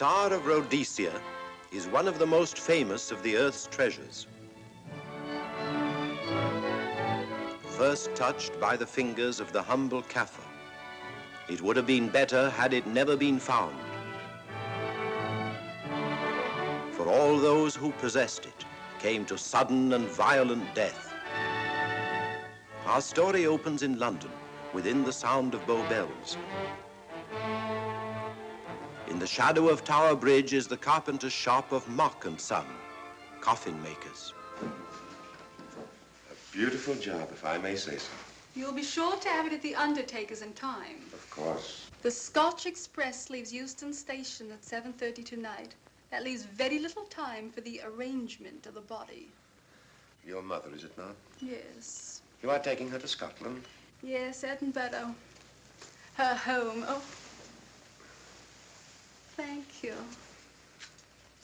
Star of Rhodesia is one of the most famous of the Earth's treasures. First touched by the fingers of the humble Kaffir, it would have been better had it never been found. For all those who possessed it came to sudden and violent death. Our story opens in London, within the sound of Bow Bells. In the shadow of Tower Bridge is the carpenter's shop of Mock and Son, coffin makers. A beautiful job, if I may say so. You'll be sure to have it at the undertaker's in time. Of course. The Scotch Express leaves Euston Station at 7:30 tonight. That leaves very little time for the arrangement of the body. Your mother, is it not? Yes. You are taking her to Scotland? Yes, Edinburgh. Her home. Oh. Thank you.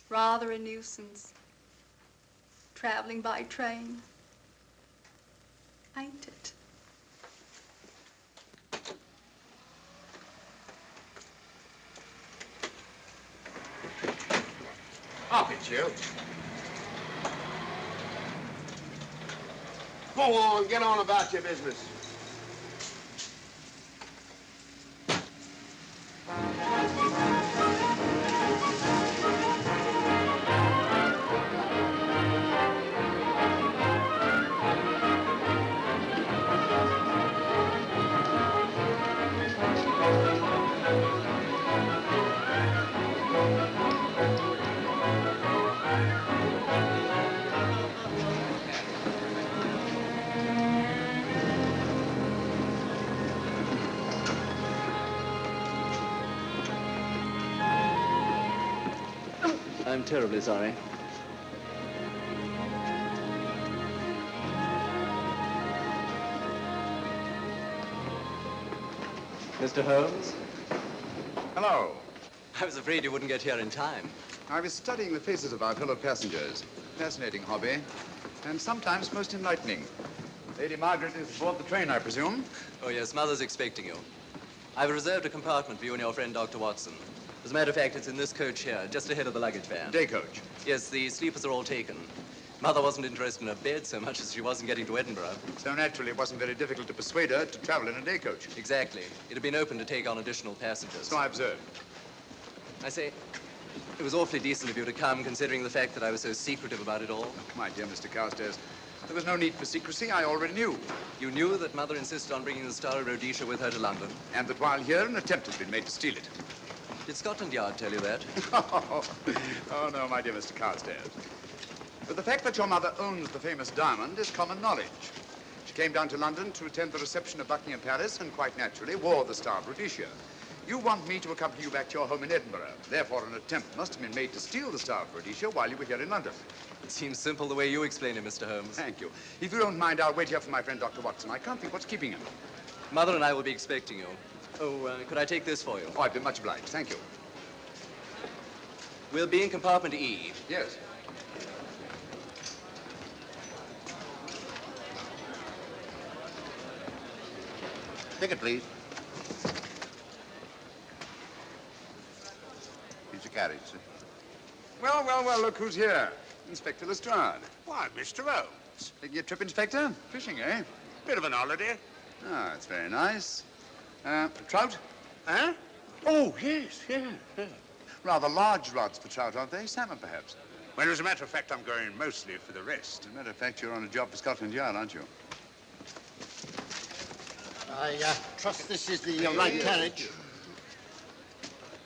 Rather a nuisance. Traveling by train. Ain't it? Up it, you. Go on, get on about your business. I'm terribly sorry. Mr. Holmes? Hello. I was afraid you wouldn't get here in time. I was studying the faces of our fellow passengers. Fascinating hobby, and sometimes most enlightening. Lady Margaret is aboard the train, I presume? Oh, yes, Mother's expecting you. I've reserved a compartment for you and your friend, Dr. Watson. As a matter of fact, it's in this coach here, just ahead of the luggage van. Day coach? Yes, the sleepers are all taken. Mother wasn't interested in a bed so much as she was in getting to Edinburgh. So naturally, it wasn't very difficult to persuade her to travel in a day coach. Exactly. It had been open to take on additional passengers. So I observed. I say, it was awfully decent of you to come, considering the fact that I was so secretive about it all. My dear Mr. Carstairs, there was no need for secrecy. I already knew. You knew that Mother insisted on bringing the Star of Rhodesia with her to London? And that while here, an attempt has been made to steal it. Did Scotland Yard tell you that? Oh, no, my dear Mr. Carstairs. But the fact that your mother owns the famous diamond is common knowledge. She came down to London to attend the reception of Buckingham Palace and quite naturally wore the Star of Rhodesia. You want me to accompany you back to your home in Edinburgh. Therefore, an attempt must have been made to steal the Star of Rhodesia while you were here in London. It seems simple the way you explain it, Mr. Holmes. Thank you. If you don't mind, I'll wait here for my friend, Dr. Watson. I can't think what's keeping him. Mother and I will be expecting you. Oh, could I take this for you? Oh, I'd be much obliged. Thank you. We'll be in compartment E. Yes. Ticket, please. Here's your carriage, sir. Well, well, well, look who's here. Inspector Lestrade. Why, Mr. Holmes. Taking a trip, Inspector? Fishing, eh? Bit of an holiday. Ah, that's very nice. Trout? Huh? Oh, yes, yeah. Rather large rods for trout, aren't they? Salmon, perhaps? Well, as a matter of fact, I'm going mostly for the rest. As a matter of fact, you're on a job for Scotland Yard, aren't you? I trust this is the right carriage.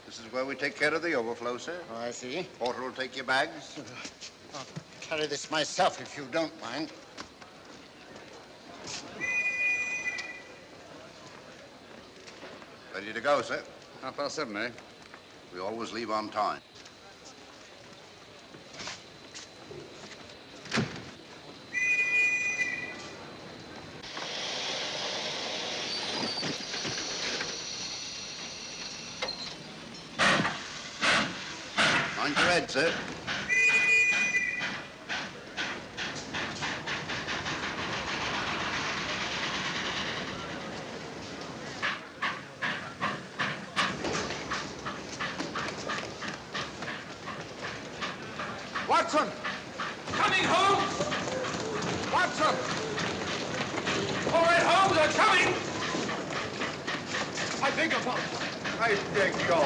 This is where we take care of the overflow, sir. Oh, I see. Porter will take your bags. I'll carry this myself if you don't mind. Ready to go, sir. 7:30, eh? We always leave on time. Mind your head, sir. Watson! Coming, Holmes! Watson! All right, Holmes, I'm coming! I beg your pardon. I beg your.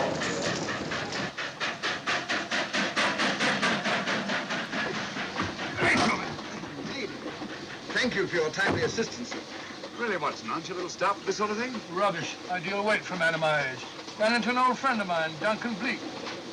Indeed. Thank you for your timely assistance. Really, Watson, aren't you a little stout for this sort of thing? Rubbish. Ideal weight for a man of my age. Ran into an old friend of mine, Duncan Bleak.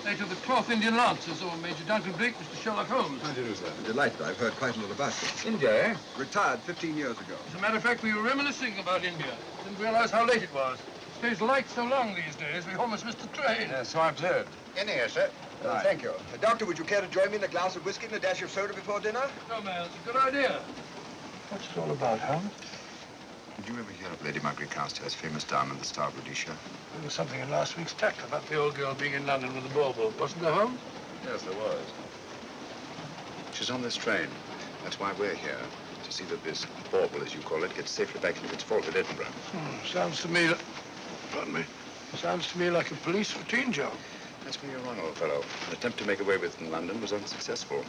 Late of the Cloth Indian Lancers, or Major Duncan Bleak, Mr. Sherlock Holmes. How do you do, sir? Delighted. I've heard quite a lot about you. India, eh? Retired 15 years ago. As a matter of fact, we were reminiscing about India. Didn't realize how late it was. Stays light so long these days, we almost missed the train. Yeah, so I've heard. In here, sir. Right. Thank you. Doctor, would you care to join me in a glass of whiskey and a dash of soda before dinner? No, man, it's a good idea. What's it all about, Holmes? Did you ever hear of Lady Margaret Carstairs' famous diamond, the Star of Rhodesia? There was something in last week's tack about the old girl being in London with the bauble, wasn't there, Holmes? Yes, there was. She's on this train. That's why we're here, to see that this bauble, as you call it, gets safely back into its vault at Edinburgh. Sounds to me... Pardon me. Sounds to me like a police routine job. That's where you're wrong, old fellow. An attempt to make away with it in London was unsuccessful.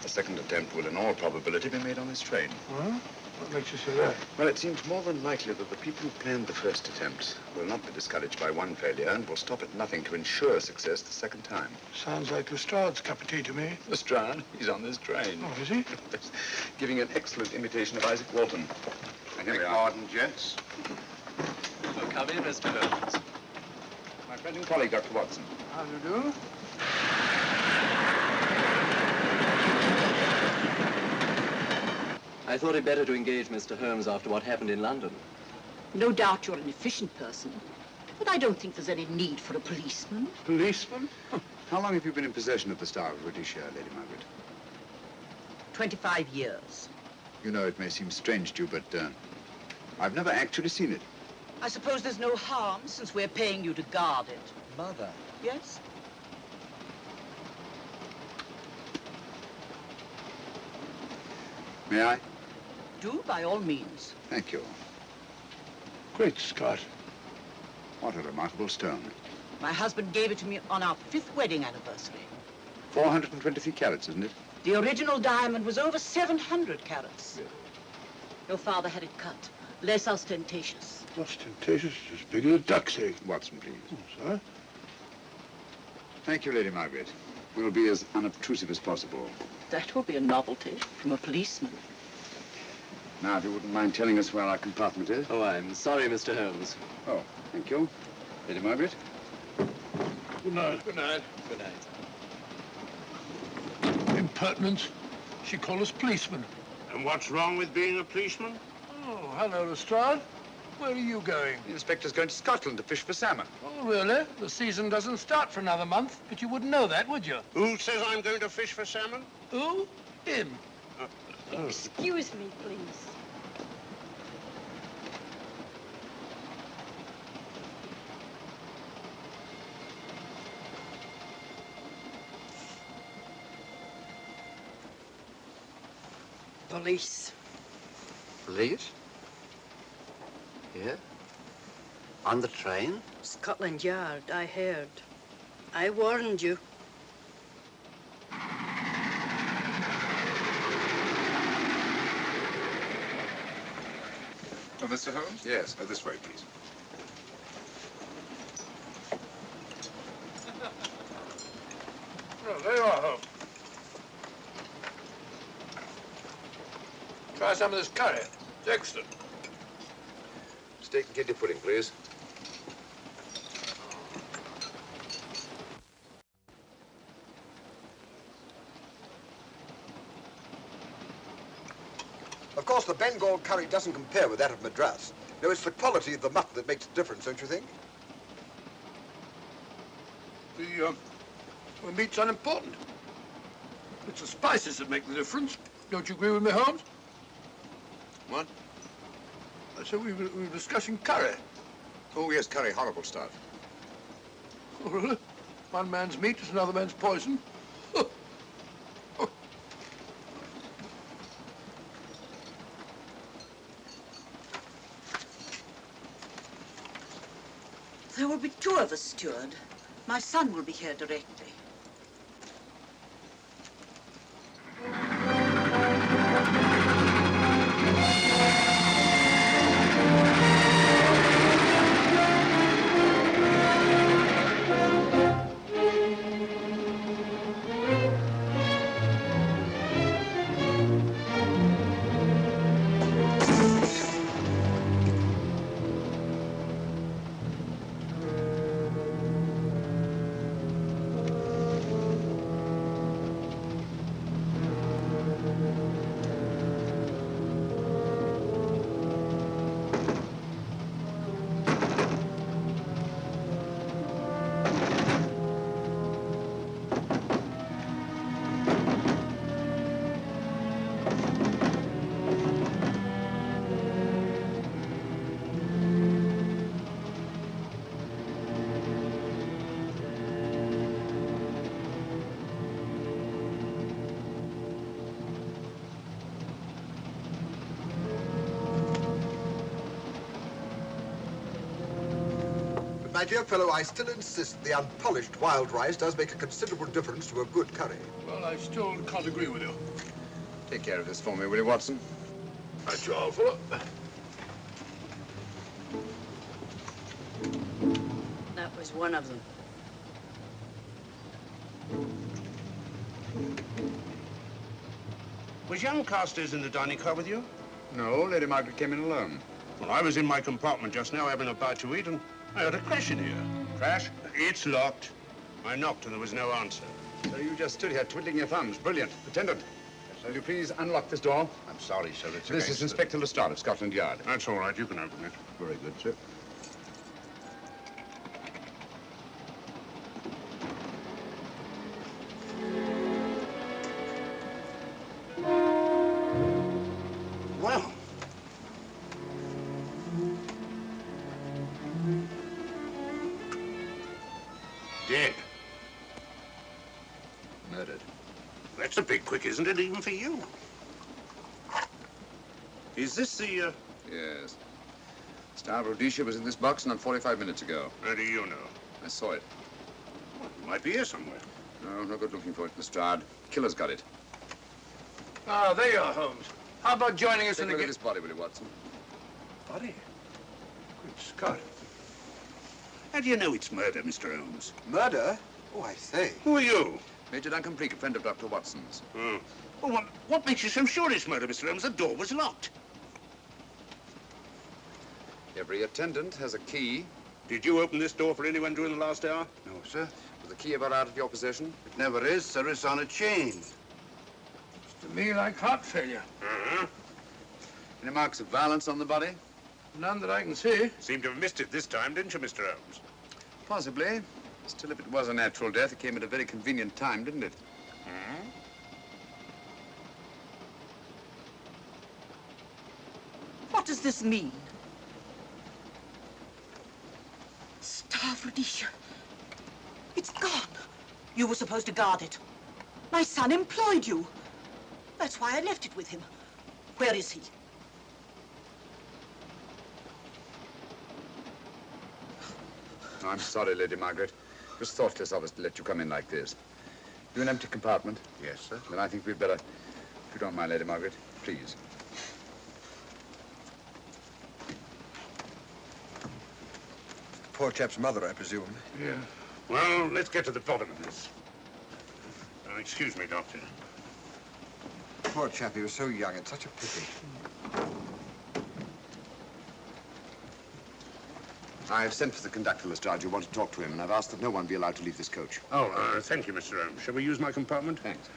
The second attempt will, in all probability, be made on this train. Huh? What makes you say that? Well, it seems more than likely that the people who planned the first attempt will not be discouraged by one failure and will stop at nothing to ensure success the second time. Sounds like Lestrade's cup of tea to me. Lestrade, he's on this train. Oh, is he? Giving an excellent imitation of Isaac Walton. And here we are. Pardon, gents. Well, come in, Mr. Holmes. My friend and colleague, Dr. Watson. How do you do? I thought it better to engage Mr. Holmes after what happened in London. No doubt you're an efficient person, but I don't think there's any need for a policeman. Policeman? How long have you been in possession of the Star of Rhodesia, Lady Margaret? 25 years. You know, it may seem strange to you, but I've never actually seen it. I suppose there's no harm since we're paying you to guard it. Mother. Yes? May I? Do, by all means. Thank you. Great Scott. What a remarkable stone. My husband gave it to me on our 5th wedding anniversary. 423 carats, isn't it? The original diamond was over 700 carats. Really? Your father had it cut, less ostentatious. Ostentatious, as big as a duck's egg. Watson, please. Oh, sir? Thank you, Lady Margaret. We'll be as unobtrusive as possible. That will be a novelty from a policeman. Now, if you wouldn't mind telling us where our compartment is. Oh, I'm sorry, Mr. Holmes. Oh, thank you. Lady Margaret? Good night. Good night. Good night. Impertinence. She called us policemen. And what's wrong with being a policeman? Oh, hello, Lestrade. Where are you going? The inspector's going to Scotland to fish for salmon. Oh, really? The season doesn't start for another month, but you wouldn't know that, would you? Who says I'm going to fish for salmon? Who? Him. Excuse me, please. Police. Police? Here? On the train? Scotland Yard, I heard. I warned you. Oh, Mr. Holmes? Yes. This way, please. Oh, there you are, Holmes. Try some of this curry. It's excellent. Steak and kidney pudding, please. Of course, the Bengal curry doesn't compare with that of Madras. No, it's the quality of the mutton that makes the difference, don't you think? The meat's unimportant. It's the spices that make the difference. Don't you agree with me, Holmes? What? I said we were discussing curry. Oh, yes, curry. Horrible stuff. Oh, really? One man's meat is another man's poison. There will be 2 of us, steward. My son will be here directly. my dear fellow, I still insist the unpolished wild rice does make a considerable difference to a good curry. Well, I still can't agree with you. Take care of this for me, will you, Watson? That's your fault. That was one of them. Was young Carstairs in the dining car with you? No, Lady Margaret came in alone. Well, I was in my compartment just now having a bite to eat, and I heard a crash in here. Crash? It's locked. I knocked and there was no answer. So you just stood here twiddling your thumbs. Brilliant. Attendant, will you please unlock this door? I'm sorry, sir. It's This is Inspector Lestrade of Scotland Yard. That's all right. You can open it. Very good, sir. Well. Dead. Murdered. That's a bit quick, isn't it, even for you? Is this the, Yes. Star of Rhodesia was in this box not 45 minutes ago. How do you know? I saw it. Well, it might be here somewhere. No good looking for it, Lestrade. Killer's got it. Ah, there you are, Holmes. How about joining us Take in a the... look at this body, will you, Watson? Body? Good Scott. How do you know it's murder, Mr. Holmes? Murder? Oh, I say. Who are you? Major Duncan Bleak, a friend of Dr. Watson's. Oh. Well, what makes you so sure it's murder, Mr. Holmes? The door was locked. Every attendant has a key. Did you open this door for anyone during the last hour? No, sir. Was the key ever out of your possession? It never is, sir. It's on a chain. To me, like heart failure. Uh-huh. Any marks of violence on the body? None that I can see. Seemed to have missed it this time, didn't you, Mr. Holmes? Possibly. Still, if it was a natural death, it came at a very convenient time, didn't it? Hmm? What does this mean? Star of Rhodesia. It's gone. You were supposed to guard it. My son employed you. That's why I left it with him. Where is he? I'm sorry, Lady Margaret. It was thoughtless of us to let you come in like this. You an empty compartment? Yes, sir. Then I think we'd better, if you don't mind, Lady Margaret, please. Poor chap's mother, I presume. Yeah. Well, let's get to the bottom of this. Excuse me, Doctor. Poor chap, he was so young. It's such a pity. I've sent for the conductor, Lestrade. You want to talk to him, and I've asked that no one be allowed to leave this coach. Oh, thank you, Mr. Holmes. Shall we use my compartment? Thanks.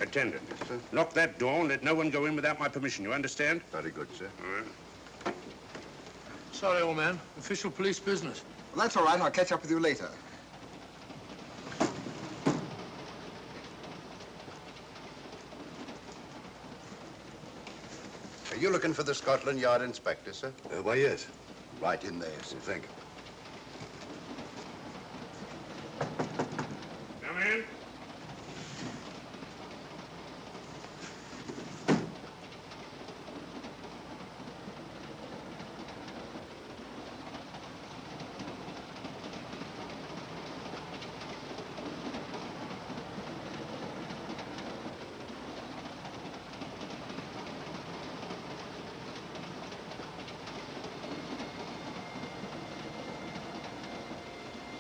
Attendant. Yes, sir. Lock that door and let no one go in without my permission. You understand? Very good, sir. All right. Sorry, old man. Official police business. Well, that's all right. I'll catch up with you later. Are you looking for the Scotland Yard inspector, sir? Why, yes. Right in there, sir. Thank you. Come in.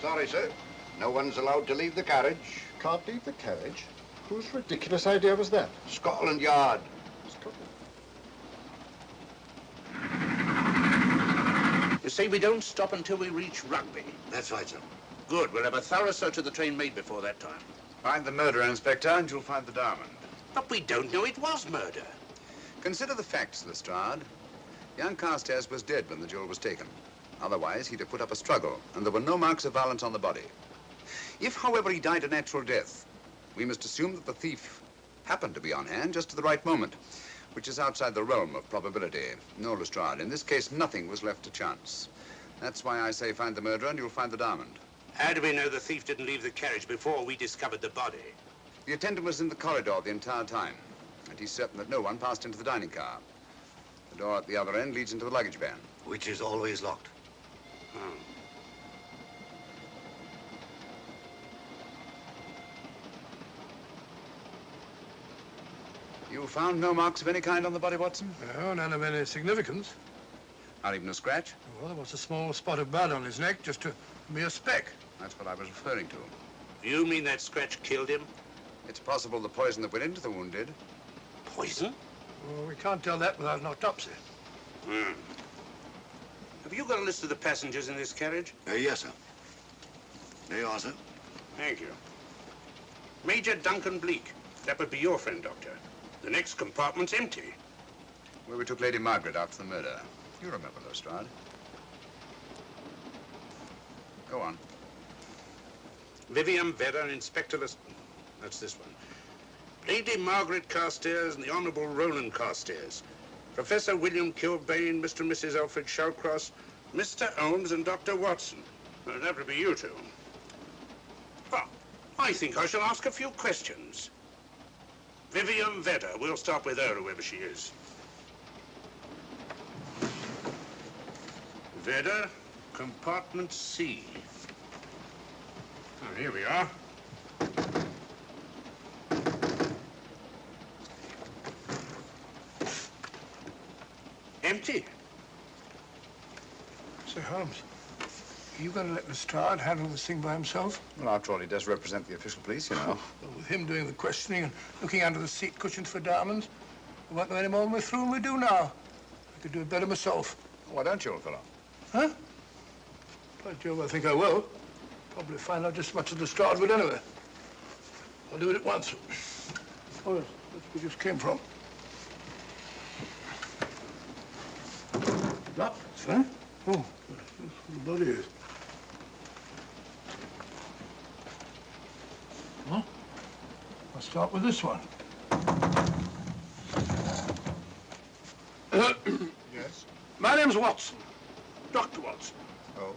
Sorry, sir. No one's allowed to leave the carriage. Can't leave the carriage? Whose ridiculous idea was that? Scotland Yard. You see, we don't stop until we reach Rugby. That's right, sir. Good. We'll have a thorough search of the train made before that time. Find the murderer, Inspector, and you'll find the diamond. But we don't know it was murder. Consider the facts, Lestrade. Young Carstairs was dead when the jewel was taken. Otherwise, he'd have put up a struggle, and there were no marks of violence on the body. If, however, he died a natural death, we must assume that the thief happened to be on hand just at the right moment, which is outside the realm of probability. No, Lestrade, in this case, nothing was left to chance. That's why I say find the murderer and you'll find the diamond. How do we know the thief didn't leave the carriage before we discovered the body? The attendant was in the corridor the entire time, and he's certain that no one passed into the dining car. The door at the other end leads into the luggage van. Which is always locked. Oh. You found no marks of any kind on the body, Watson? No, none of any significance. Not even a scratch? Well, there was a small spot of blood on his neck, just a mere speck. That's what I was referring to. You mean that scratch killed him? It's possible the poison that went into the wound did. Poison? Well, we can't tell that without an autopsy. Hmm. Have you got a list of the passengers in this carriage? Yes, sir. There you are, sir. Thank you. Major Duncan Bleak. That would be your friend, Doctor. The next compartment's empty. Where we took Lady Margaret after the murder. You remember, Lestrade. Go on. Vivian Vedder, Inspector That's this one. Lady Margaret Carstairs and the Honourable Roland Carstairs. Professor William Kilbane, Mr. and Mrs. Alfred Shawcross, Mr. Holmes and Dr. Watson. Well, that would be you two. Well, I think I shall ask a few questions. Vivian Vedder, we'll start with her, whoever she is. Vedder, compartment C. Oh, here we are. Empty. Sir Holmes, are you going to let Lestrade handle this thing by himself? Well, after all, he does represent the official police, you know. Well, with him doing the questioning and looking under the seat cushions for diamonds, we won't know any more than we're through than we do now. I could do it better myself. Why don't you, old fellow? Huh? By Jove, I think I will. Probably find out just as much as Lestrade would anyway. I'll do it at once. Oh, yes, that's where we just came from. That, sir? Oh, the body is. Well, I'll start with this one. Yes? My name's Watson. Dr. Watson. Oh.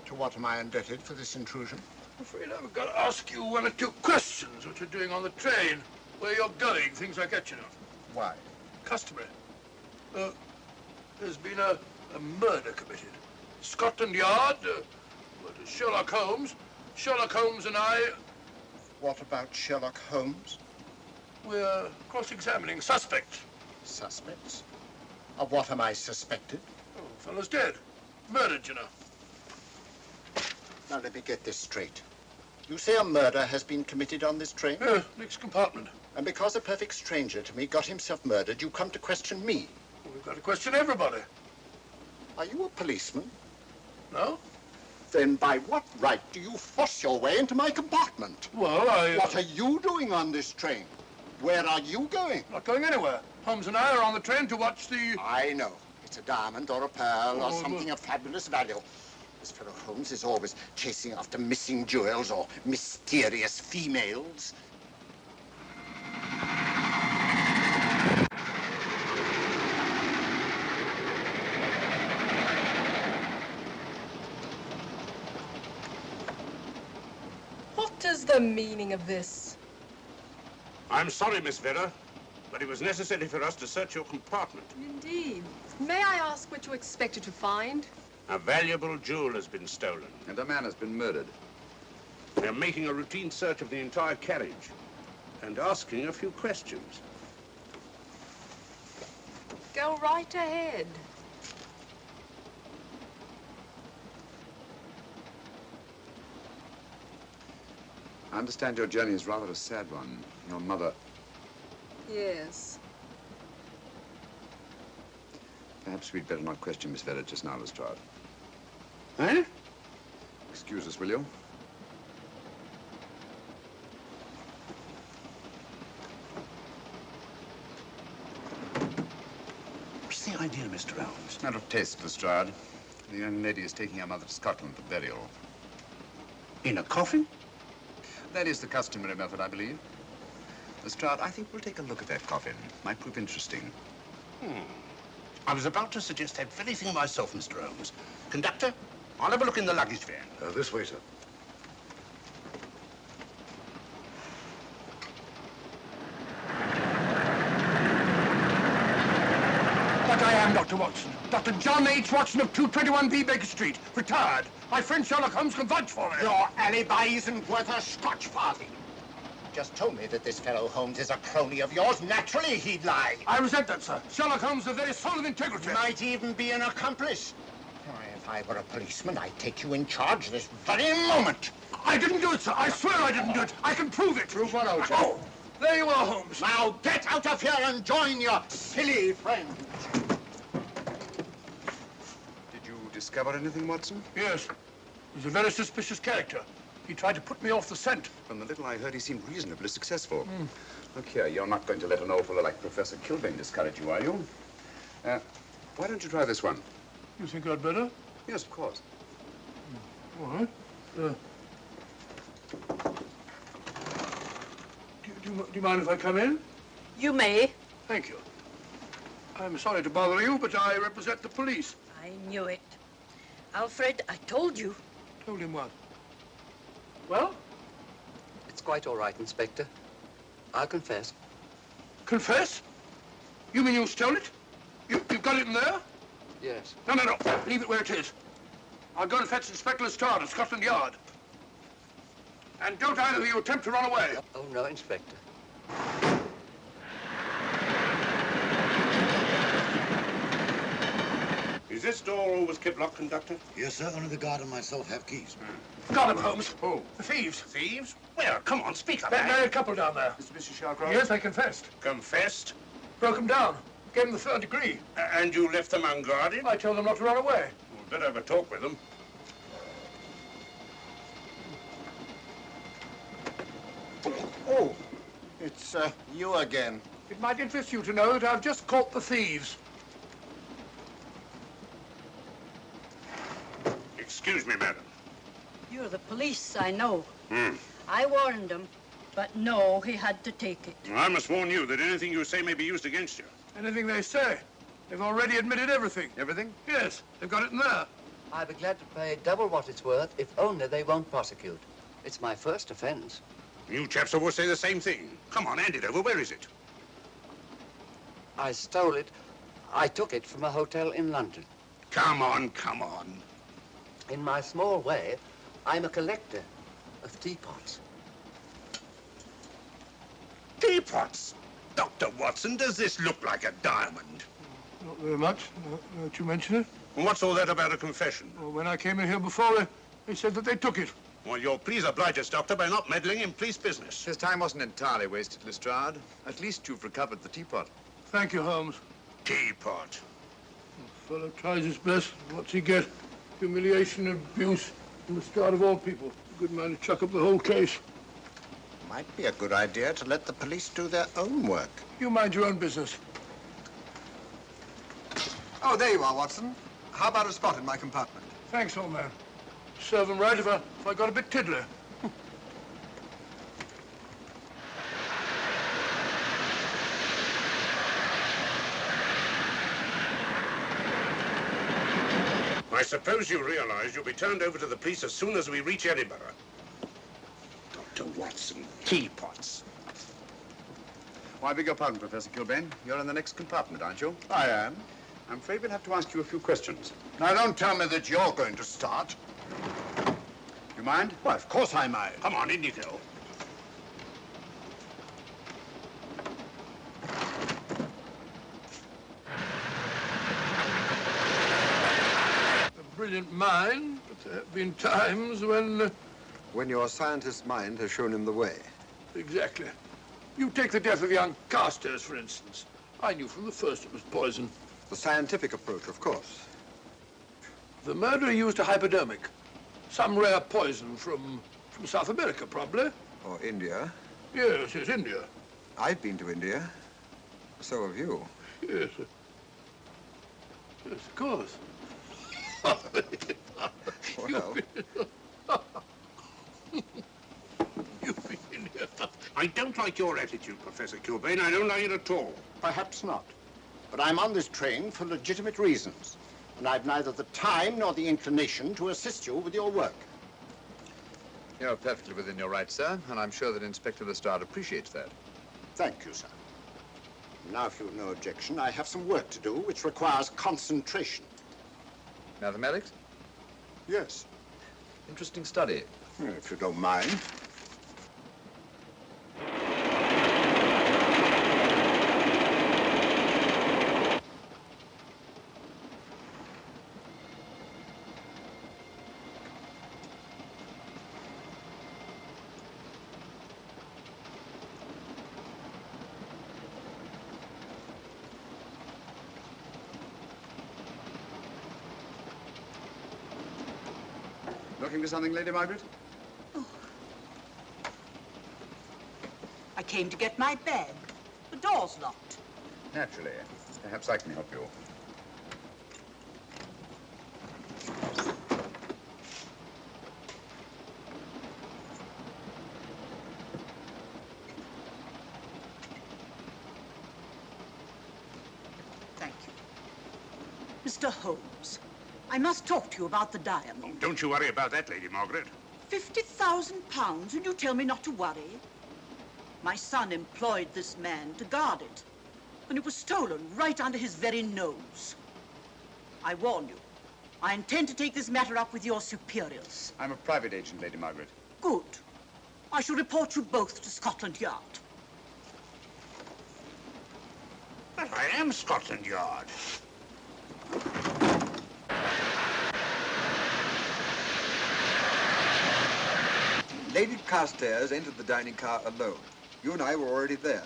To what am I indebted for this intrusion? I'm afraid I've got to ask you one or two questions. What you're doing on the train, where you're going, things like that, you know. Why? Customary. There's been a murder committed. Scotland Yard, Sherlock Holmes. Sherlock Holmes and I... What about Sherlock Holmes? We're cross-examining suspects. Suspects? Of what am I suspected? Oh, fellow's dead. Murdered, you know. Now, let me get this straight. You say a murder has been committed on this train? Next compartment. And because a perfect stranger to me got himself murdered, you come to question me? Well, we've got to question everybody. Are you a policeman? No? Then by what right do you force your way into my compartment? Well, What are you doing on this train? Where are you going? Not going anywhere. Holmes and I are on the train to watch the... I know. It's a diamond or a pearl or something of fabulous value. This fellow Holmes is always chasing after missing jewels or mysterious females. What is the meaning of this? I'm sorry, Miss Vedder, but it was necessary for us to search your compartment. Indeed. May I ask what you expected to find? A valuable jewel has been stolen. And a man has been murdered. We're making a routine search of the entire carriage and asking a few questions. Go right ahead. I understand your journey is rather a sad one. Your mother... Yes. Perhaps we'd better not question Miss Vedder just now, Lestrade. Eh? Excuse us, will you? What's the idea, Mr. Holmes? Matter of taste, Lestrade. The young lady is taking her mother to Scotland for burial. In a coffin? That is the customary method, I believe. Lestrade, I think we'll take a look at that coffin. Might prove interesting. I was about to suggest that very thing myself, Mr. Holmes. Conductor, I'll have a look in the luggage van. This way, sir. But I am Dr. Watson. Dr. John H. Watson of 221B Baker Street. Retired. My friend Sherlock Holmes can vouch for me. Your alibi isn't worth a Scotch farthing. just told me that this fellow Holmes is a crony of yours. Naturally, he'd lie. I resent that, sir. Sherlock Holmes is the very soul of integrity. Might even be an accomplice. Why, if I were a policeman, I'd take you in charge this very moment. I didn't do it, sir. I swear I didn't do it. I can prove it. Prove what, Old Oh, there you are, Holmes. Now get out of here and join your silly friend. Did you discover anything, Watson? Yes. He's a very suspicious character. He tried to put me off the scent. From the little I heard, he seemed reasonably successful. Look here, you're not going to let an old fellow like Professor Kilbane discourage you, are you? Why don't you try this one? You think I'd better? Yes, of course. All right. Do you mind if I come in? You may. Thank you. I'm sorry to bother you, but I represent the police. I knew it. Alfred, I told you. Told him what? Well? It's quite all right, Inspector. I'll confess. Confess? You mean you stole it? You've got it in there? Yes. No. Leave it where it is. I'll go and fetch Inspector Lestrade at Scotland Yard. And don't either of you attempt to run away. Oh, no, Inspector. Is this door always kept locked, Conductor? Yes, sir. Only the guard and myself have keys. Got him, Holmes. Who? The thieves. Thieves? Where? Come on, speak up. That married couple down there. Mr. Shawcross? Yes, they confessed. Confessed? Broke them down. Gave them the third degree. And you left them unguarded? I told them not to run away. We'd better have a talk with them. Oh, it's you again. It might interest you to know that I've just caught the thieves. Excuse me, madam. You're the police, I know. I warned him, but no, he had to take it. I must warn you that anything you say may be used against you. Anything they say. They've already admitted everything. Everything? Yes, they've got it in there. I'd be glad to pay double what it's worth if only they won't prosecute. It's my first offense. You chaps always say the same thing. Come on, hand it over. Where is it? I stole it. I took it from a hotel in London. Come on. In my small way, I'm a collector of teapots. Teapots? Dr. Watson, does this look like a diamond? Not very much, now that you mention it. And what's all that about a confession? Well, when I came in here before, they said that they took it. Well, you'll please oblige us, Doctor, by not meddling in police business. His time wasn't entirely wasted, Lestrade. At least you've recovered the teapot. Thank you, Holmes. Teapot. The fellow tries his best. What's he get? Humiliation and abuse from the start of all people. A good man to chuck up the whole case. Might be a good idea to let the police do their own work. You mind your own business. Oh, there you are, Watson. How about a spot in my compartment? Thanks, old man. Serve him right if I got a bit tiddler. I suppose you realize you'll be turned over to the police as soon as we reach Edinburgh. Dr. Watson, teapots. Oh, I beg your pardon, Professor Kilbane. You're in the next compartment, aren't you? I am. I'm afraid we'll have to ask you a few questions. Now, don't tell me that you're going to start. You mind? Well, of course I mind. Come on, in you go. A brilliant mind, but there have been times when... When your scientist's mind has shown him the way. Exactly. You take the death of young Carstairs, for instance. I knew from the first it was poison. The scientific approach, of course. The murderer used a hypodermic. Some rare poison from South America, probably. Or India. Yes, India. I've been to India. So have you. Yes. Yes, of course. Well, You've been in here. I don't like your attitude, Professor Kilbane. I don't like it at all. Perhaps not. But I'm on this train for legitimate reasons. And I've neither the time nor the inclination to assist you with your work. You're perfectly within your rights, sir, and I'm sure that Inspector Lestrade appreciates that. Thank you, sir. Now, if you've no objection, I have some work to do which requires concentration. Mathematics? Yes. Interesting study. If you don't mind. Looking for something, Lady Margaret? I came to get my bag. The door's locked. Naturally. Perhaps I can help you. Thank you. Mr. Holmes, I must talk to you about the diamond. Oh, don't you worry about that, Lady Margaret. £50,000, and you tell me not to worry? My son employed this man to guard it, and it was stolen right under his very nose. I warn you, I intend to take this matter up with your superiors. I'm a private agent, Lady Margaret. Good. I shall report you both to Scotland Yard. But I am Scotland Yard. Lady Carstairs entered the dining car alone. You and I were already there.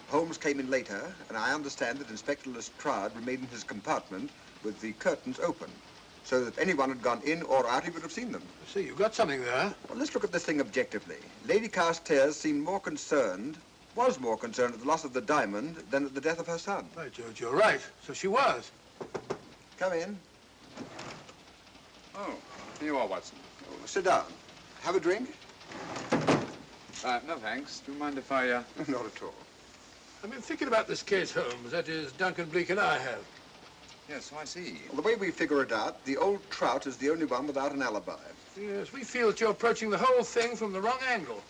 Holmes came in later, and I understand that Inspector Lestrade remained in his compartment with the curtains open, so that if anyone had gone in or out, he would have seen them. See, you've got something there. Well, let's look at this thing objectively. Lady Carstairs seemed more concerned, was more concerned at the loss of the diamond than at the death of her son. Right, George, you're right. So she was. Come in. Oh, here you are, Watson. Oh, sit down. Have a drink? No, thanks. Do you mind if I, Not at all. I've been thinking about this case, Holmes. That is, Duncan Bleak and I have. Yes, so I see. Well, the way we figure it out, the old trout is the only one without an alibi. Yes, we feel that you're approaching the whole thing from the wrong angle.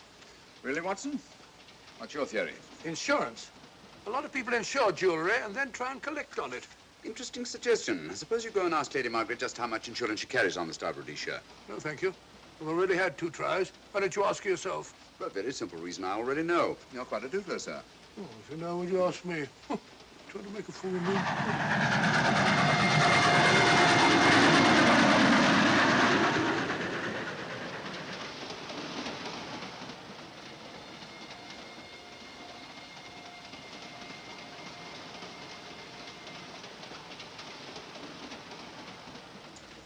Really, Watson? What's your theory? Insurance. A lot of people insure jewelry and then try and collect on it. Interesting suggestion. I suppose you go and ask Lady Margaret just how much insurance she carries on the Star Rhodesia. No, thank you. We've already had 2 tries. Why don't you ask her yourself? For a very simple reason I already know. You're quite a doodler, sir. Oh, so now would you ask me? Trying to make a fool of me.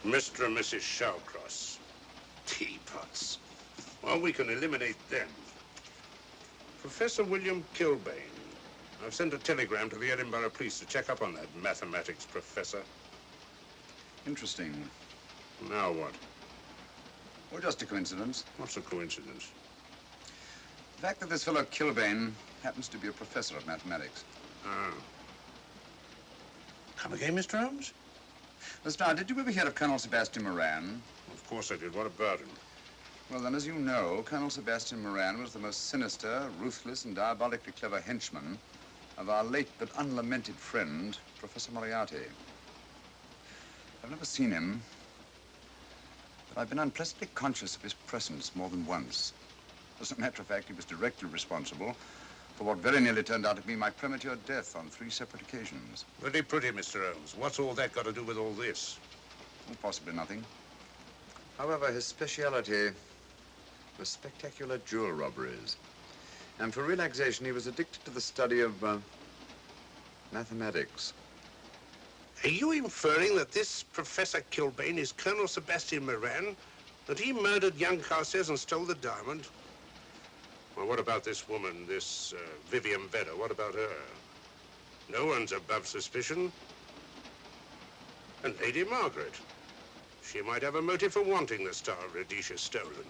Mr. and Mrs. Shallcross. Teapots. Well, we can eliminate them. Professor William Kilbane. I've sent a telegram to the Edinburgh police to check up on that mathematics professor. Interesting. Now what? Well, just a coincidence. What's a coincidence? The fact that this fellow Kilbane happens to be a professor of mathematics. Ah. Come again, Mr. Holmes? Lestrade, did you ever hear of Colonel Sebastian Moran? Of course I did. What about him? Well, then, as you know, Colonel Sebastian Moran was the most sinister, ruthless, and diabolically clever henchman of our late but unlamented friend, Professor Moriarty. I've never seen him, but I've been unpleasantly conscious of his presence more than once. As a matter of fact, he was directly responsible for what very nearly turned out to be my premature death on 3 separate occasions. Pretty pretty, Mr. Holmes. What's all that got to do with all this? Well, possibly nothing. However, his speciality was spectacular jewel robberies. And for relaxation, he was addicted to the study of mathematics. Are you inferring that this Professor Kilbane is Colonel Sebastian Moran? That he murdered young Carstairs and stole the diamond? Well, what about this woman, this Vivian Vedder? What about her? No one's above suspicion. And Lady Margaret. She might have a motive for wanting the Star of Rhodesia stolen.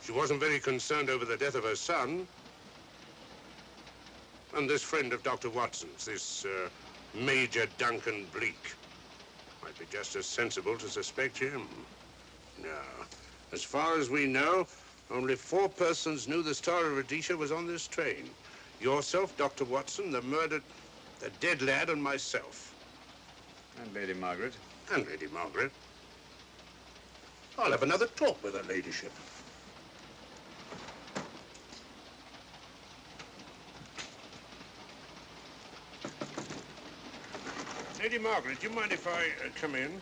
She wasn't very concerned over the death of her son. And this friend of Dr. Watson's, this Major Duncan Bleak, might be just as sensible to suspect him. Now, as far as we know, only 4 persons knew the Star of Rhodesia was on this train. Yourself, Dr. Watson, the dead lad, and myself. And Lady Margaret. And Lady Margaret. I'll have another talk with her ladyship. Lady Margaret, do you mind if I come in?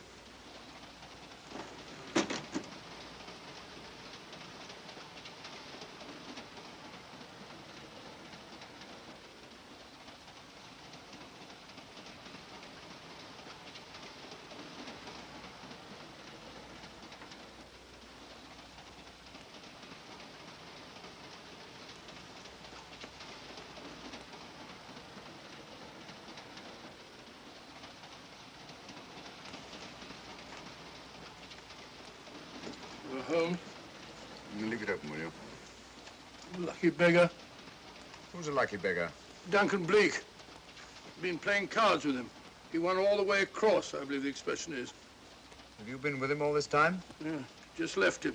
Holmes. Leave it open, will you? Lucky beggar. Who's a lucky beggar? Duncan Bleak. Been playing cards with him. He won all the way across, I believe the expression is. Have you been with him all this time? Yeah, just left him.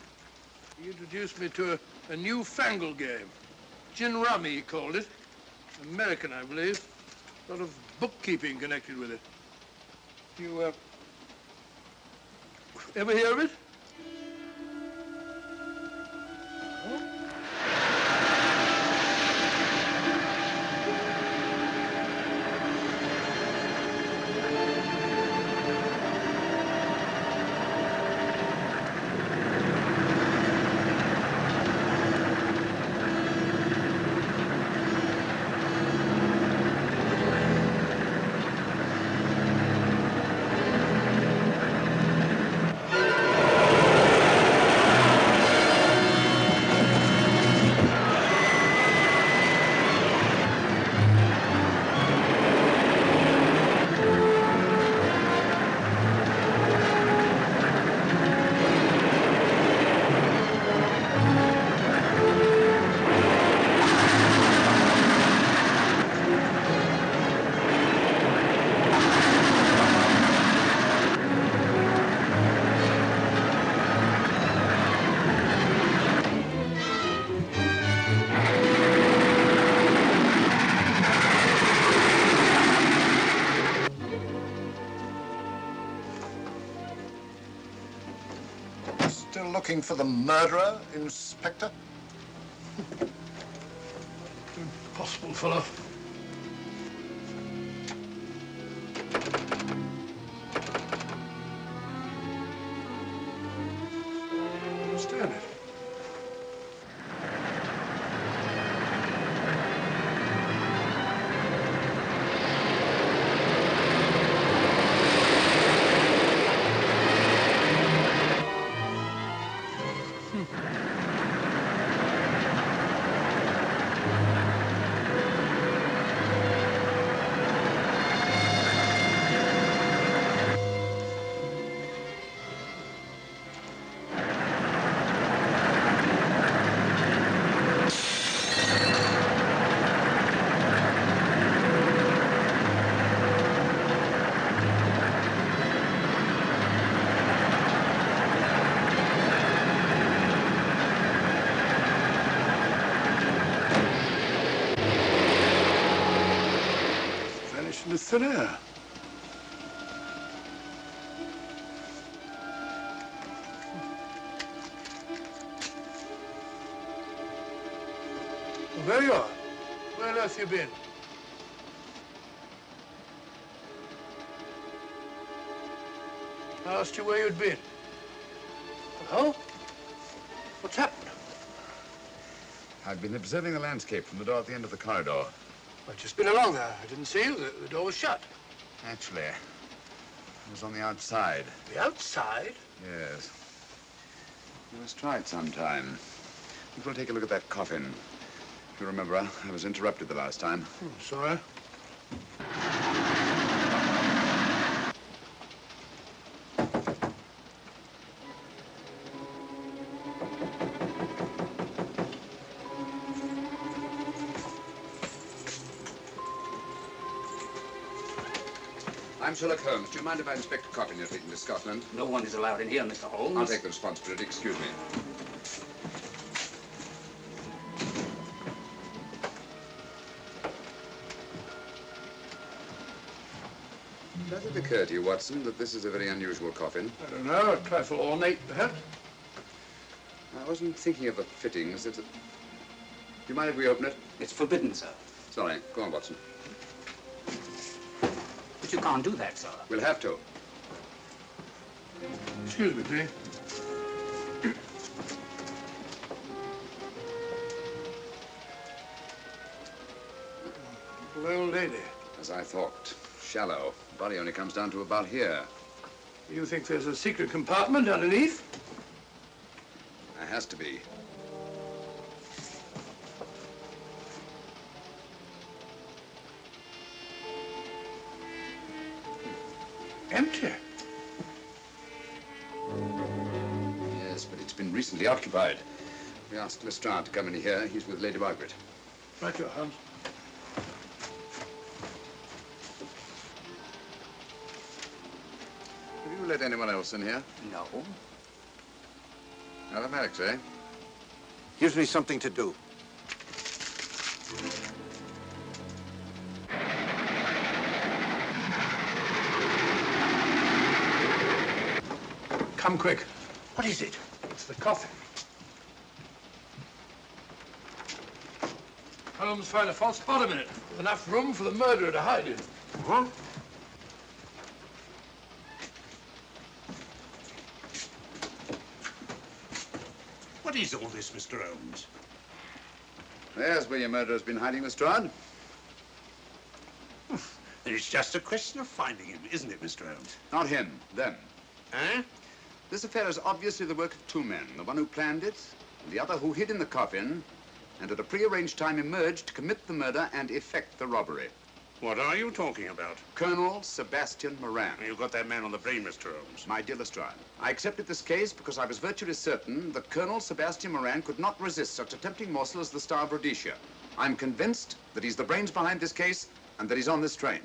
He introduced me to a newfangled game. Gin rummy, he called it. American, I believe. A lot of bookkeeping connected with it. You, ever hear of it? Still looking for the murderer, Inspector? Impossible, fellow. Understand it. In the thin air. Well, there you are. Where on earth you been? I asked you where you'd been. Oh? What's happened? I've been observing the landscape from the door at the end of the corridor. I've just been along there. I didn't see you. The door was shut. Actually, I was on the outside. The outside? Yes. You must try it sometime. You will take a look at that coffin. If you remember, I was interrupted the last time. Sorry. I'm Sherlock Holmes. Do you mind if I inspect a coffin you're taking to Scotland? No one is allowed in here, Mr. Holmes. I'll take the responsibility. Excuse me. Does it occur to you, Watson, that this is a very unusual coffin? I don't know. A trifle ornate, perhaps. I wasn't thinking of the fittings. Do you mind if we open it? It's forbidden, sir. Sorry. Go on, Watson. But you can't do that, sir. We'll have to. Excuse me, please. Little old lady. As I thought. Shallow. Body only comes down to about here. You think there's a secret compartment underneath? There has to be. Empty. Yes, but it's been recently occupied. We asked Lestrade to come in here. He's with Lady Margaret. Right, your Holmes. Have you let anyone else in here? No. Mathematics, eh? Gives me something to do. Come quick. What is it? It's the coffin. Holmes found a false bottom in it, with enough room for the murderer to hide in. Huh? What is all this, Mr. Holmes? There's where your murderer's been hiding, Lestrade. It's just a question of finding him, isn't it, Mr. Holmes? Not him, them. Eh? This affair is obviously the work of two men, the one who planned it, and the other who hid in the coffin, and at a prearranged time emerged to commit the murder and effect the robbery. What are you talking about? Colonel Sebastian Moran. You got that man on the brain, Mr. Holmes. My dear Lestrade, I accepted this case because I was virtually certain that Colonel Sebastian Moran could not resist such a tempting morsel as the Star of Rhodesia. I'm convinced that he's the brains behind this case and that he's on this train.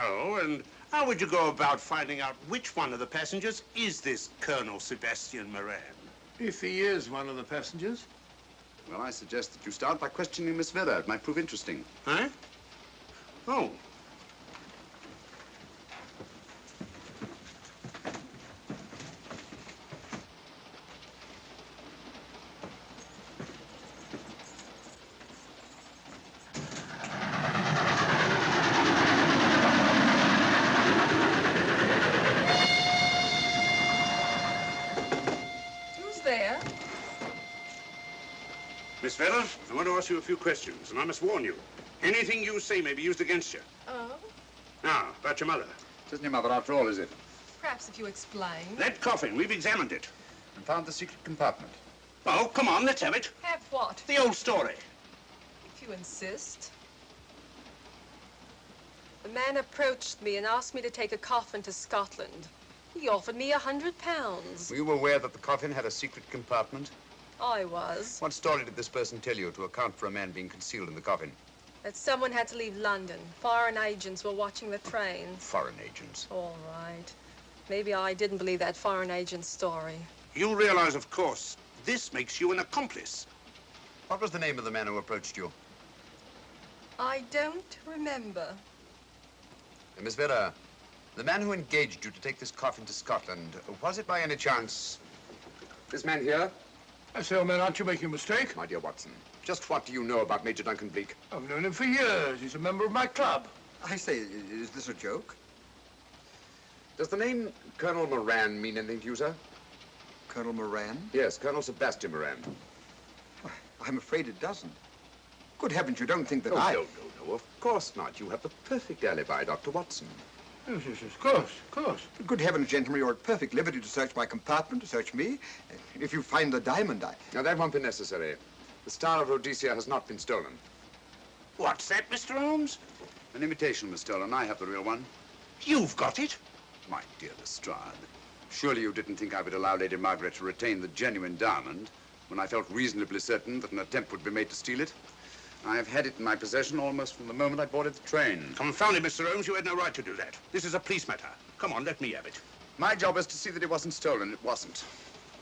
Oh, and how would you go about finding out which one of the passengers is this Colonel Sebastian Moran? If he is one of the passengers. Well, I suggest that you start by questioning Miss Vera. It might prove interesting. Huh? Oh. Who's there? Miss Vera, I want to ask you a few questions, and I must warn you. Anything you say may be used against you. Oh? Now, about your mother. It isn't your mother after all, is it? Perhaps if you explain. That coffin, we've examined it. And found the secret compartment. Oh, come on, let's have it. Have what? The old story. If you insist. The man approached me and asked me to take a coffin to Scotland. He offered me £100. Were you aware that the coffin had a secret compartment? I was. What story did this person tell you to account for a man being concealed in the coffin? That someone had to leave London. Foreign agents were watching the trains. Foreign agents. All right. Maybe I didn't believe that foreign agent story. You realize, of course, this makes you an accomplice. What was the name of the man who approached you? I don't remember. Miss Vera, the man who engaged you to take this coffin to Scotland, was it by any chance this man here? I say, old man, aren't you making a mistake? My dear Watson, just what do you know about Major Duncan Bleak? I've known him for years. He's a member of my club. I say, is this a joke? Does the name Colonel Moran mean anything to you, sir? Colonel Moran? Yes, Colonel Sebastian Moran. I'm afraid it doesn't. Good heavens, you don't think that No, I... of course not. You have the perfect alibi, Dr. Watson. Yes, of course, of course. Good heavens, gentlemen, you're at perfect liberty to search my compartment, to search me. If you find the diamond, Now, that won't be necessary. The Star of Rhodesia has not been stolen. What's that, Mr. Holmes? An imitation was stolen. I have the real one. You've got it? My dear Lestrade, surely you didn't think I would allow Lady Margaret to retain the genuine diamond when I felt reasonably certain that an attempt would be made to steal it? I have had it in my possession almost from the moment I boarded the train. Confound it, Mr. Holmes, you had no right to do that. This is a police matter. Come on, let me have it. My job is to see that it wasn't stolen. It wasn't.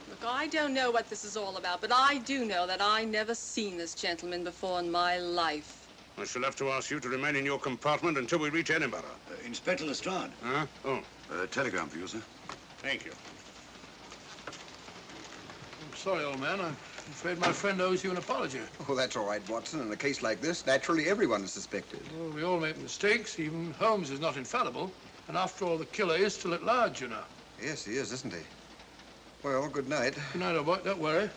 Look, I don't know what this is all about, but I do know that I never seen this gentleman before in my life. I shall have to ask you to remain in your compartment until we reach Edinburgh. Inspector Lestrade. Huh? Oh. Telegram for you, sir. Thank you. I'm sorry, old man. I'm afraid my friend owes you an apology. Oh, that's all right, Watson. In a case like this, naturally everyone is suspected. Well, we all make mistakes. Even Holmes is not infallible. And after all, the killer is still at large, you know. Yes, he is, isn't he? Well, good night. Good night, old boy. Don't worry.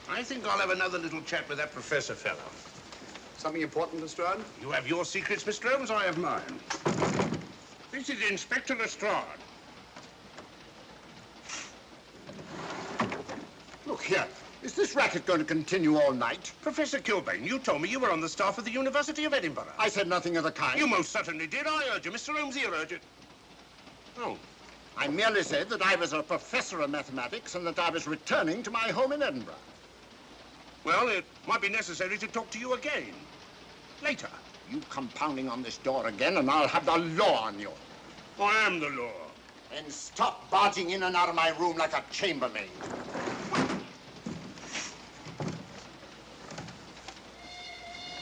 I think I'll have another little chat with that professor fellow. Something important, Lestrade? You have your secrets, Mr. Holmes, I have mine. This is Inspector Lestrade. Look here. Is this racket going to continue all night? Professor Kilbane, you told me you were on the staff of the University of Edinburgh. I said nothing of the kind. You most certainly did. I urge you. Mr. Holmes here urged it. Oh, I merely said that I was a professor of mathematics and that I was returning to my home in Edinburgh. Well, it might be necessary to talk to you again. Later. You come pounding on this door again and I'll have the law on you. I am the law. Then stop barging in and out of my room like a chambermaid.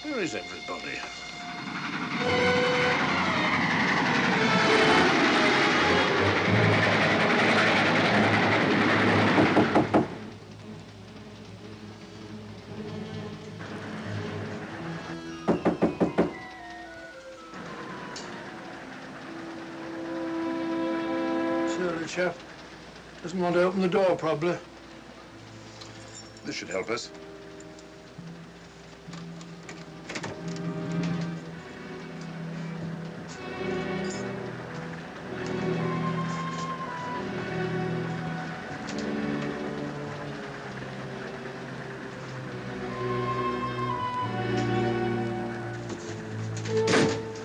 Where is everybody? The chap doesn't want to open the door, probably. This should help us.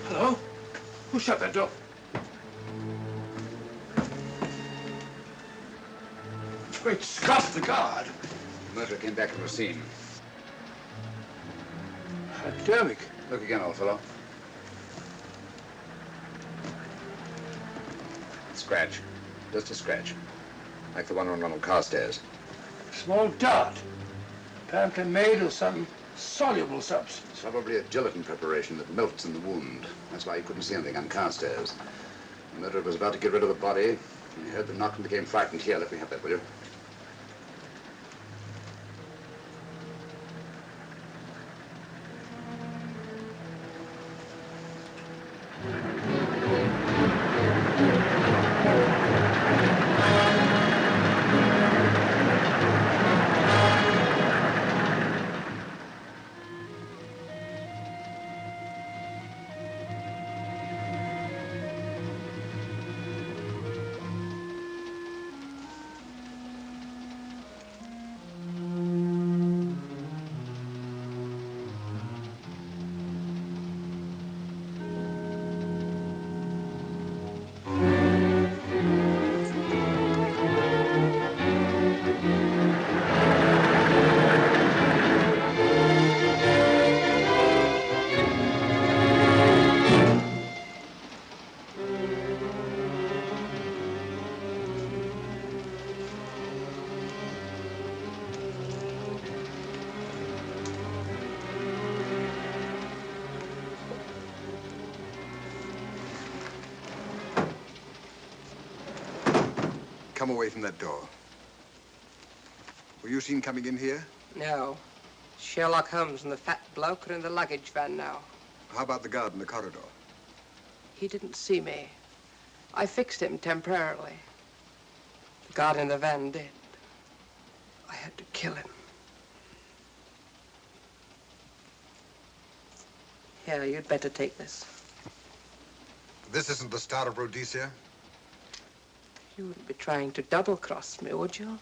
Hello? Who shut that door? Great Scott, the guard. The murderer came back to the scene. Academic. Look again, old fellow. Scratch. Just a scratch. Like the one on Ronald Carstairs. Small dot. Apparently made of some soluble substance. Probably a gelatin preparation that melts in the wound. That's why you couldn't see anything on Carstairs. The murderer was about to get rid of the body. He heard the knock and became frightened. Here, let me have that, will you? Come away from that door. Were you seen coming in here? No. Sherlock Holmes and the fat bloke are in the luggage van now. How about the guard in the corridor? He didn't see me. I fixed him temporarily. The guard in the van did. I had to kill him. Here, you'd better take this. This isn't the Star of Rhodesia? You wouldn't be trying to double-cross me, would you?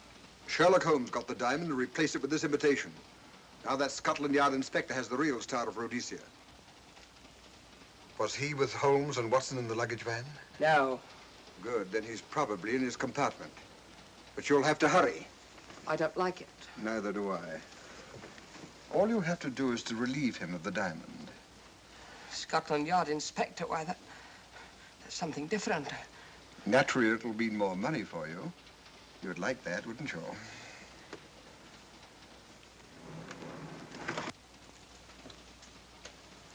Sherlock Holmes got the diamond and replaced it with this imitation. Now that Scotland Yard inspector has the real Star of Rhodesia. Was he with Holmes and Watson in the luggage van? No. Good, then he's probably in his compartment. But you'll have to hurry. I don't like it. Neither do I. All you have to do is to relieve him of the diamond. Scotland Yard inspector, why, that's something different. Naturally, it'll mean more money for you. You'd like that, wouldn't you?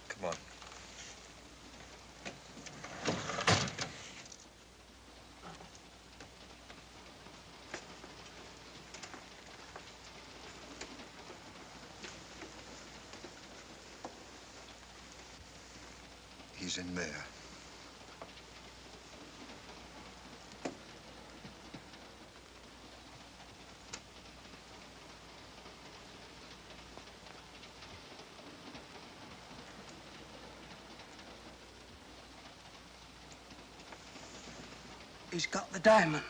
Come on. He's in there. He's got the diamond.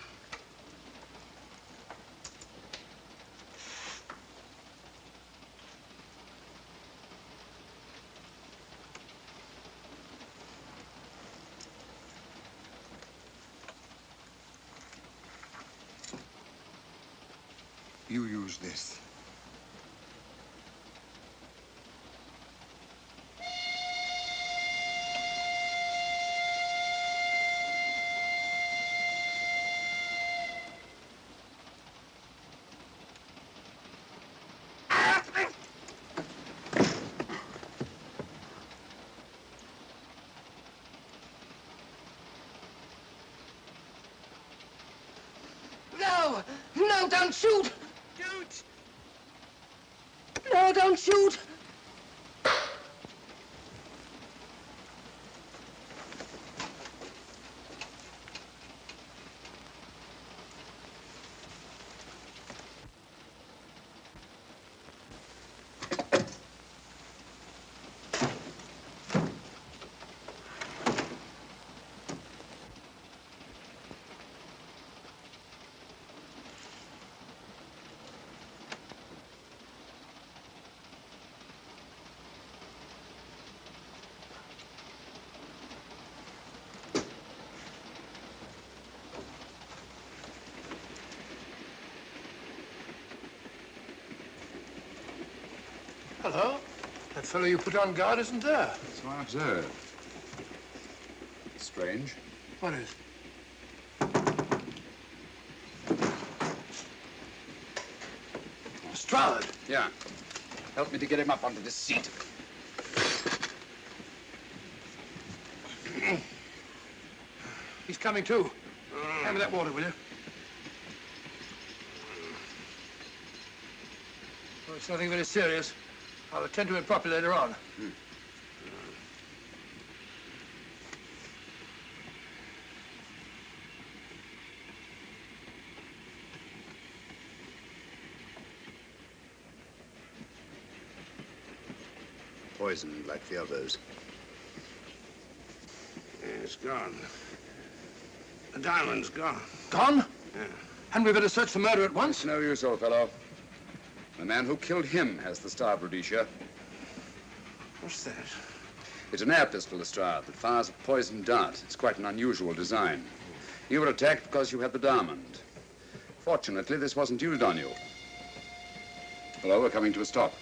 You use this. No! No, don't shoot! Don't! No, don't shoot! Hello? That fellow you put on guard isn't there. So I observed. Strange. What is? Lestrade! Yeah. Help me to get him up onto this seat. He's coming too. Hand me that water, will you? Well, it's nothing very serious. I'll attend to it properly later on. Poisoned like the others. Yeah, it's gone. The diamond's gone. Gone? Yeah. Hadn't we better search the murder at once? It's no use, old fellow. The man who killed him has the Star of Rhodesia. What's that? It's an air pistol, Lestrade, that fires a poisoned dart. It's quite an unusual design. You were attacked because you had the diamond. Fortunately, this wasn't used on you. Hello, we're coming to a stop.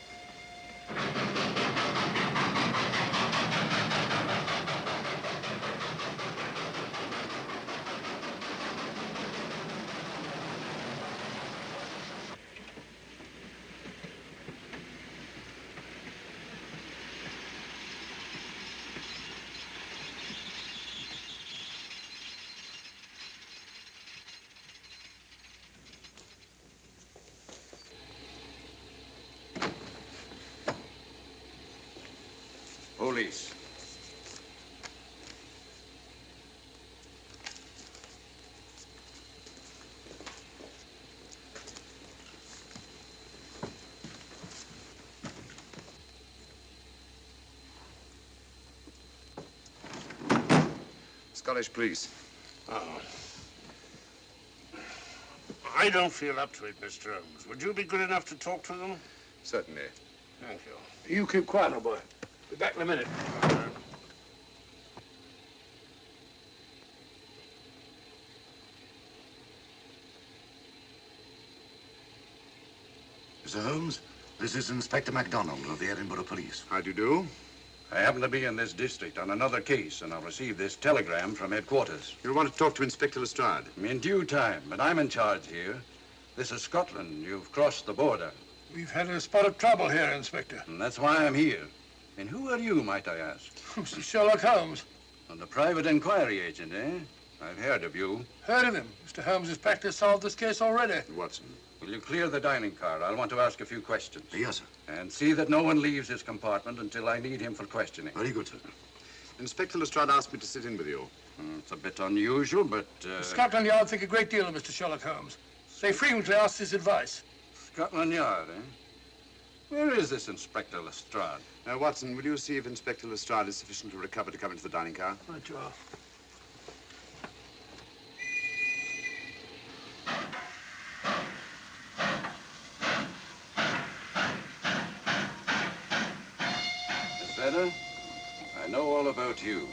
Police. Scottish police. Oh. I don't feel up to it, Mr. Holmes. Would you be good enough to talk to them? Certainly. Thank you. You keep quiet, old boy. Be back in a minute. Mr. Holmes, this is Inspector MacDonald of the Edinburgh Police. How do you do? I happen to be in this district on another case, and I'll receive this telegram from headquarters. You want to talk to Inspector Lestrade? In due time, but I'm in charge here. This is Scotland. You've crossed the border. We've had a spot of trouble here, Inspector. And that's why I'm here. And who are you, might I ask? Mr. Sherlock Holmes. And the private inquiry agent, eh? I've heard of you. Heard of him. Mr. Holmes has practically solved this case already. Watson. Will you clear the dining car? I'll want to ask a few questions. Yes, sir. And see that no one leaves his compartment until I need him for questioning. Very good, sir. Inspector Lestrade asked me to sit in with you. It's a bit unusual, but... Scotland Yard think a great deal of Mr. Sherlock Holmes. They frequently ask his advice. Scotland Yard, eh? Where is this Inspector Lestrade? Watson, will you see if Inspector Lestrade is sufficiently recovered to come into the dining car? Right, you are. Miss Vedder, I know all about you,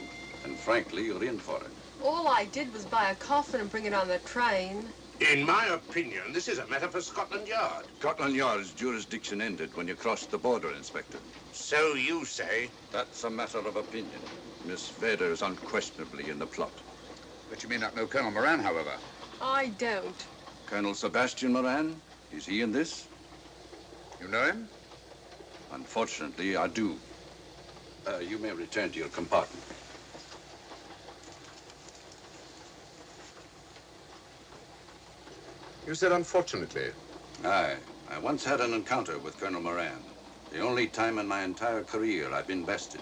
and frankly, you're in for it. All I did was buy a coffin and bring it on the train. In my opinion, this is a matter for Scotland Yard. Scotland Yard's jurisdiction ended when you crossed the border, Inspector. So you say? That's a matter of opinion. Miss Vader is unquestionably in the plot. But you may not know Colonel Moran, however. I don't. Colonel Sebastian Moran, is he in this? You know him? Unfortunately, I do. You may return to your compartment. You said unfortunately. Aye. I once had an encounter with Colonel Moran. The only time in my entire career I've been bested.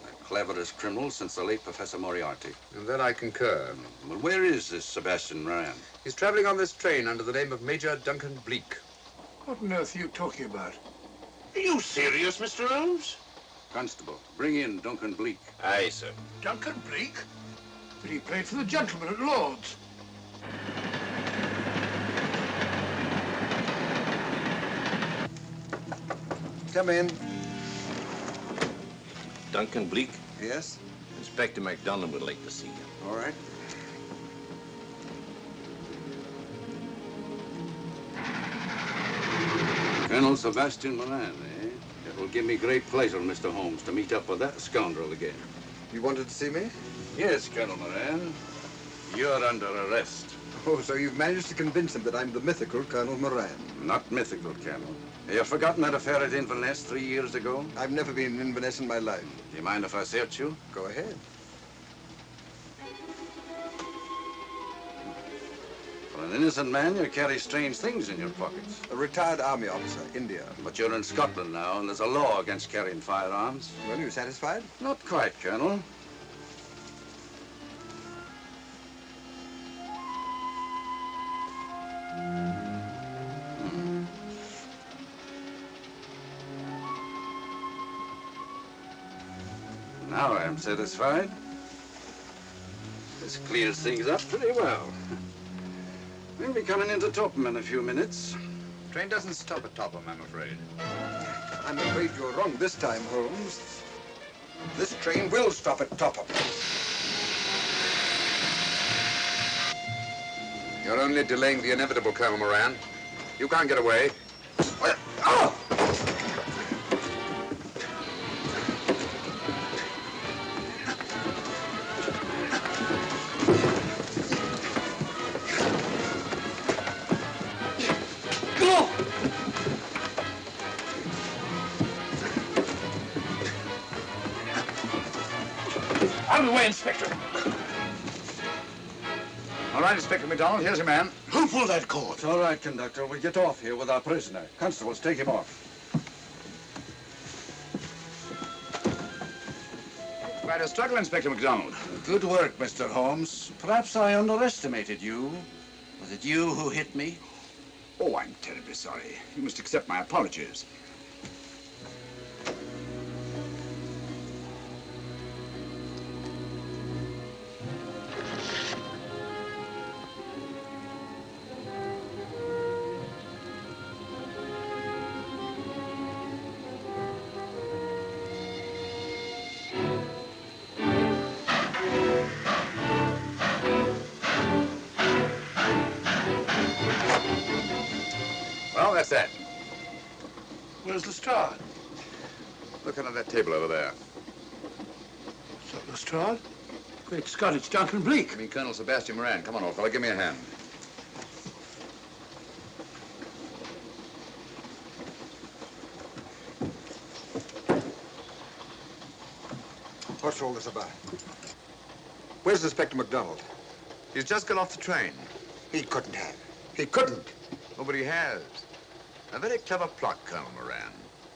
The cleverest criminal since the late Professor Moriarty. And then I concur. Well, where is this Sebastian Moran? He's traveling on this train under the name of Major Duncan Bleak. What on earth are you talking about? Are you serious, Mr. Holmes? Constable, bring in Duncan Bleak. Aye, sir. Duncan Bleak? But he played for the gentleman at Lord's. Come in. Duncan Bleak? Yes? Inspector MacDonald would like to see you. All right. Colonel Sebastian Moran, eh? It will give me great pleasure, Mr. Holmes, to meet up with that scoundrel again. You wanted to see me? Yes, Colonel Moran. You're under arrest. Oh, so you've managed to convince him that I'm the mythical Colonel Moran. Not mythical, Colonel. Have you forgotten that affair at Inverness 3 years ago? I've never been in Inverness in my life. Do you mind if I search you? Go ahead. For an innocent man, you carry strange things in your pockets. A retired army officer, India. But you're in Scotland now, and there's a law against carrying firearms. Well, are you satisfied? Not quite, Colonel. Now I'm satisfied. This clears things up pretty well. We'll be coming into Topham in a few minutes. Train doesn't stop at Topham, I'm afraid. I'm afraid you're wrong this time, Holmes. This train will stop at Topham. You're only delaying the inevitable, Colonel Moran. You can't get away. Oh! Out of the way, Inspector. All right, Inspector MacDonald, here's your man. Who pulled that cord? It's all right, conductor. We'll get off here with our prisoner. Constables, take him off. Quite a struggle, Inspector MacDonald. Good work, Mr. Holmes. Perhaps I underestimated you. Was it you who hit me? Oh, I'm terribly sorry. You must accept my apologies. Well, that's that. Where's Lestrade? Look under that table over there. What's up, Lestrade? Great Scott, it's Duncan Bleak. I mean, Colonel Sebastian Moran. Come on, old fella, give me a hand. What's all this about? Where's Inspector MacDonald? He's just got off the train. He couldn't have. He couldn't. Nobody has. A very clever plot, Colonel Moran.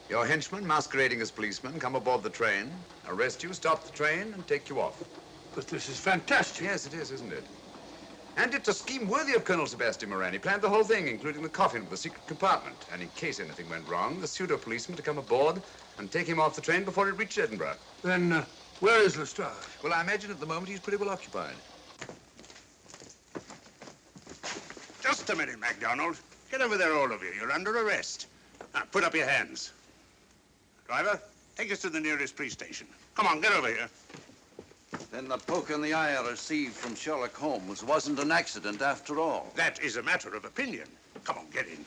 Your henchmen, masquerading as policemen, come aboard the train, arrest you, stop the train, and take you off. But this is fantastic. Yes, it is, isn't it? And it's a scheme worthy of Colonel Sebastian Moran. He planned the whole thing, including the coffin with the secret compartment. And in case anything went wrong, the pseudo-policeman to come aboard and take him off the train before it reached Edinburgh. Then, where is Lestrade? Well, I imagine at the moment he's pretty well occupied. Just a minute, MacDonald. Get over there, all of you. You're under arrest. Now, put up your hands. Driver, take us to the nearest police station. Come on, get over here. Then the poke in the eye I received from Sherlock Holmes wasn't an accident after all. That is a matter of opinion. Come on, get in.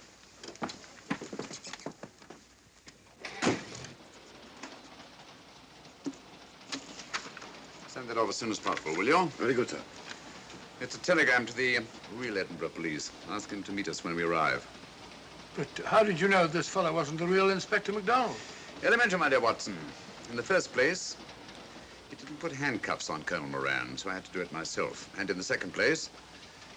Send that off as soon as possible, will you? Very good, sir. It's a telegram to the real Edinburgh police. Ask him to meet us when we arrive. But how did you know this fellow wasn't the real Inspector MacDonald? Elementary, my dear Watson. In the first place, he didn't put handcuffs on Colonel Moran, so I had to do it myself. And in the second place,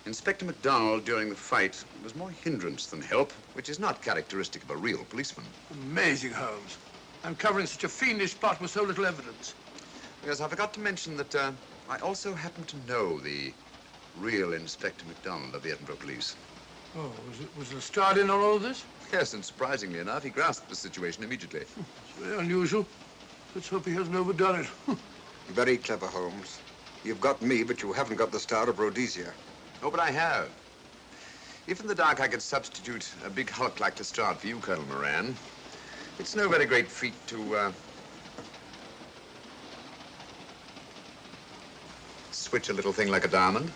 Inspector MacDonald, during the fight, was more hindrance than help, which is not characteristic of a real policeman. Amazing, Holmes. Uncovering such a fiendish plot with so little evidence. Yes, I forgot to mention that I also happen to know the real Inspector MacDonald of the Edinburgh Police. Oh, was Lestrade in on all of this? Yes, and surprisingly enough, he grasped the situation immediately. It's very unusual. Let's hope he hasn't overdone it. Very clever, Holmes. You've got me, but you haven't got the Star of Rhodesia. Oh, but I have. If in the dark I could substitute a big hulk like Lestrade for you, Colonel Moran, it's no very great feat to, switch a little thing like a diamond.